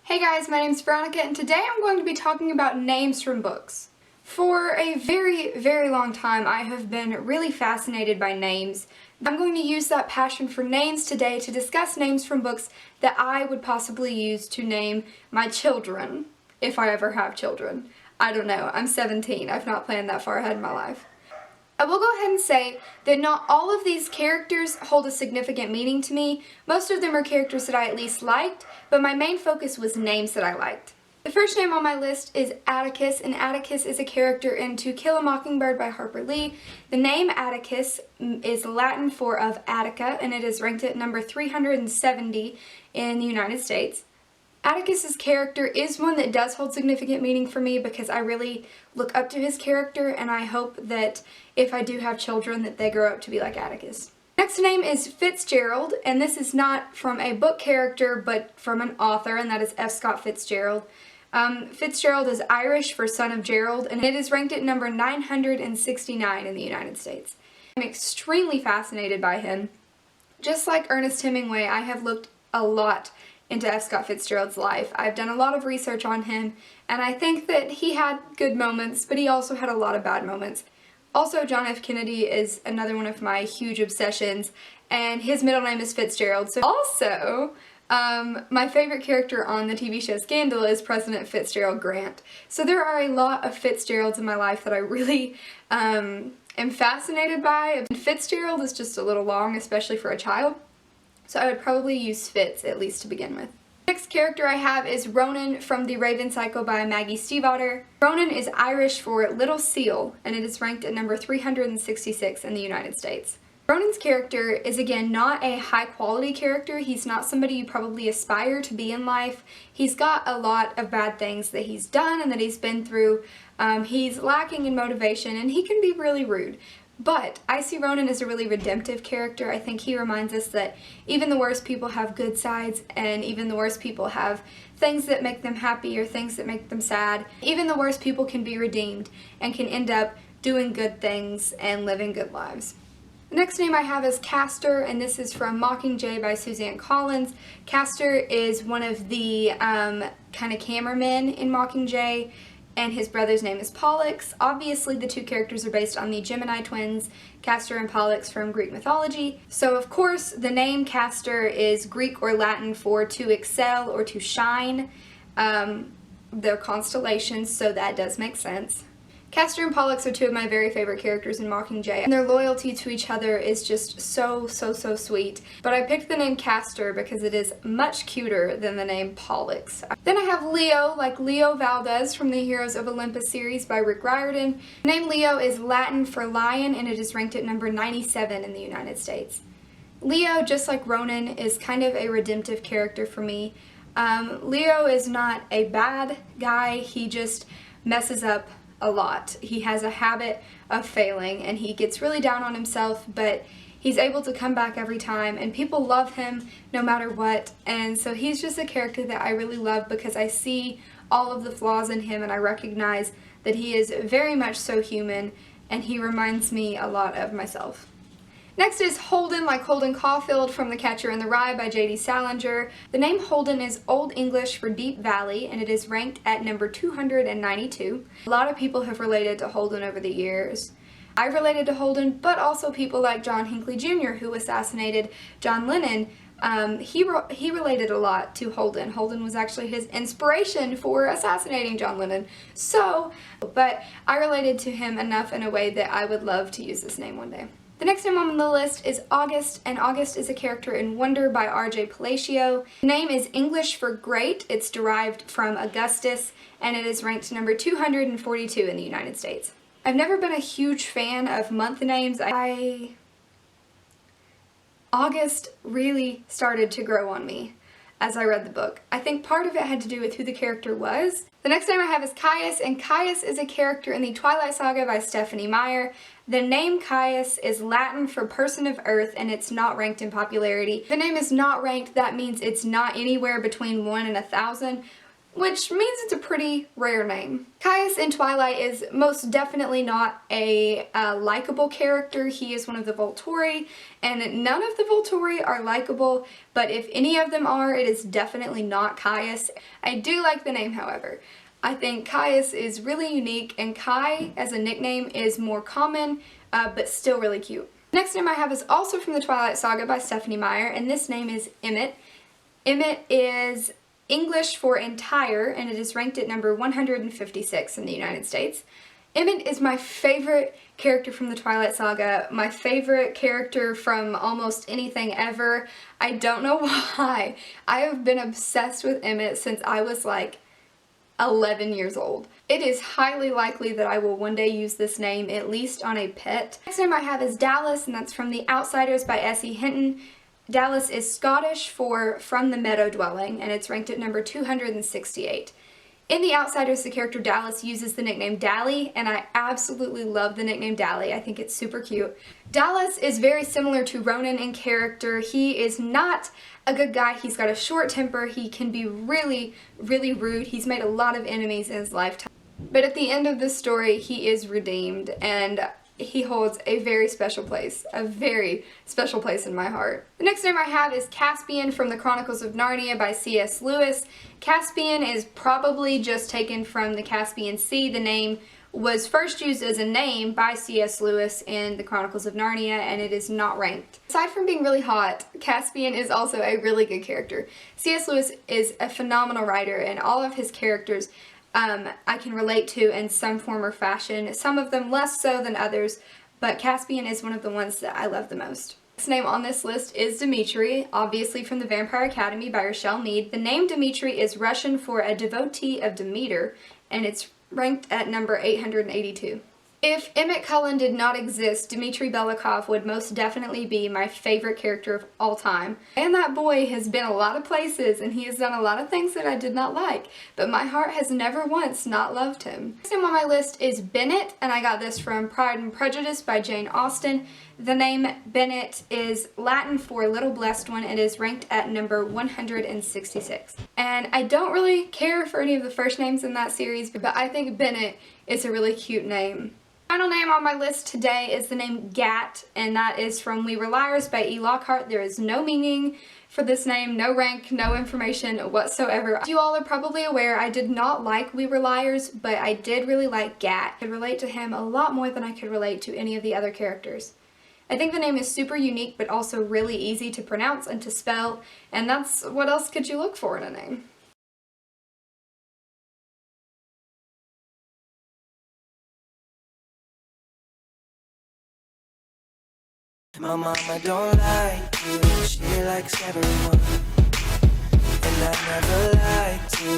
Hey guys, my name's Veronica and today I'm going to be talking about names from books. For a very long time I have been really fascinated by names. I'm going to use that passion for names today to discuss names from books that I would possibly use to name my children, if I ever have children. I don't know, I'm 17, I've not planned that far ahead in my life. I will go ahead and say that not all of these characters hold a significant meaning to me. Most of them are characters that I at least liked, but my main focus was names that I liked. The first name on my list is Atticus, and Atticus is a character in To Kill a Mockingbird by Harper Lee. The name Atticus is Latin for of Attica, and it is ranked at number 370 in the United States. Atticus's character is one that does hold significant meaning for me because I really look up to his character, and I hope that if I do have children that they grow up to be like Atticus. Next name is Fitzgerald, and this is not from a book character but from an author, and that is F. Scott Fitzgerald. Fitzgerald is Irish for son of Gerald, and it is ranked at number 969 in the United States. I'm extremely fascinated by him. Just like Ernest Hemingway, I have looked a lot into F. Scott Fitzgerald's life. I've done a lot of research on him, and I think that he had good moments, but he also had a lot of bad moments. Also, John F. Kennedy is another one of my huge obsessions, and his middle name is Fitzgerald. So also, my favorite character on the TV show Scandal is President Fitzgerald Grant. So there are a lot of Fitzgeralds in my life that I really am fascinated by. Fitzgerald is just a little long, especially for a child. So I would probably use Fitz, at least to begin with. Next character I have is Ronan from The Raven Cycle by Maggie Stiefvater. Ronan is Irish for little seal, and it is ranked at number 366 in the United States. Ronan's character is again not a high quality character. He's not somebody you probably aspire to be in life. He's got a lot of bad things that he's done and that he's been through. He's lacking in motivation, and he can be really rude. But I see Ronan as a really redemptive character. I think he reminds us that even the worst people have good sides, and even the worst people have things that make them happy or things that make them sad. Even the worst people can be redeemed and can end up doing good things and living good lives. The next name I have is Castor, and this is from Mockingjay by Suzanne Collins. Castor is one of the kind of cameramen in Mockingjay, and his brother's name is Pollux. Obviously, the two characters are based on the Gemini twins, Castor and Pollux from Greek mythology. So, of course, the name Castor is Greek or Latin for to excel or to shine. They're constellations, so that does make sense. Castor and Pollux are two of my very favorite characters in Mockingjay, and their loyalty to each other is just so sweet. But I picked the name Castor because it is much cuter than the name Pollux. Then I have Leo, like Leo Valdez from the Heroes of Olympus series by Rick Riordan. The name Leo is Latin for lion, and it is ranked at number 97 in the United States. Leo, just like Ronan, is kind of a redemptive character for me. Leo is not a bad guy, he just messes up a lot. He has a habit of failing, and he gets really down on himself, but he's able to come back every time, and people love him no matter what. And so he's just a character that I really love because I see all of the flaws in him, and I recognize that he is very much so human, and he reminds me a lot of myself. Next is Holden, like Holden Caulfield from The Catcher in the Rye by J.D. Salinger. The name Holden is Old English for Deep Valley, and it is ranked at number 292. A lot of people have related to Holden over the years. I've related to Holden, but also people like John Hinckley Jr., who assassinated John Lennon. He related a lot to Holden. Holden was actually his inspiration for assassinating John Lennon. But I related to him enough in a way that I would love to use this name one day. The next name on the list is August, and August is a character in Wonder by R.J. Palacio. The name is English for great. It's derived from Augustus, and it is ranked number 242 in the United States. I've never been a huge fan of month names. August really started to grow on me as I read the book. I think part of it had to do with who the character was. The next name I have is Caius, and Caius is a character in the Twilight Saga by Stephanie Meyer. The name Caius is Latin for person of earth, and it's not ranked in popularity. If the name is not ranked, that means it's not anywhere between 1 and 1,000. which means it's a pretty rare name. Caius in Twilight is most definitely not a likable character. He is one of the Volturi, and none of the Volturi are likable, but if any of them are, it is definitely not Caius. I do like the name, however. I think Caius is really unique, and Kai as a nickname is more common, but still really cute. Next name I have is also from the Twilight Saga by Stephanie Meyer, and this name is Emmett. Emmett is English for entire, and it is ranked at number 156 in the United States. Emmett is my favorite character from the Twilight Saga, my favorite character from almost anything ever. I don't know why. I have been obsessed with Emmett since I was like 11 years old. It is highly likely that I will one day use this name, at least on a pet. Next name I have is Dallas, and that's from The Outsiders by S.E. Hinton. Dallas is Scottish for From the Meadow Dwelling, and it's ranked at number 268. In The Outsiders, the character Dallas uses the nickname Dally, and I absolutely love the nickname Dally. I think it's super cute. Dallas is very similar to Ronan in character. He is not a good guy. He's got a short temper. He can be really, really rude. He's made a lot of enemies in his lifetime. But at the end of this story, he is redeemed, and he holds a very special place in my heart. The next name I have is Caspian from the Chronicles of Narnia by C.S. Lewis. Caspian is probably just taken from the Caspian Sea. The name was first used as a name by C.S. Lewis in the Chronicles of Narnia, and it is not ranked. Aside from being really hot, Caspian is also a really good character. C.S. Lewis is a phenomenal writer, and all of his characters I can relate to in some form or fashion, some of them less so than others, but Caspian is one of the ones that I love the most. Next name on this list is Dimitri, obviously from the Vampire Academy by Rochelle Mead. The name Dimitri is Russian for a devotee of Demeter, and it's ranked at number 882. If Emmett Cullen did not exist, Dmitry Belikov would most definitely be my favorite character of all time. And that boy has been a lot of places, and he has done a lot of things that I did not like, but my heart has never once not loved him. Next name on my list is Bennett, and I got this from Pride and Prejudice by Jane Austen. The name Bennett is Latin for Little Blessed One. It is ranked at number 166. And I don't really care for any of the first names in that series, but I think Bennett is a really cute name. Final name on my list today is the name Gat, and that is from We Were Liars by E. Lockhart. There is no meaning for this name, no rank, no information whatsoever. As you all are probably aware, I did not like We Were Liars, but I did really like Gat. I could relate to him a lot more than I could relate to any of the other characters. I think the name is super unique, but also really easy to pronounce and to spell, and that's what else could you look for in a name? My mama don't like you, she likes everyone. And I never liked you,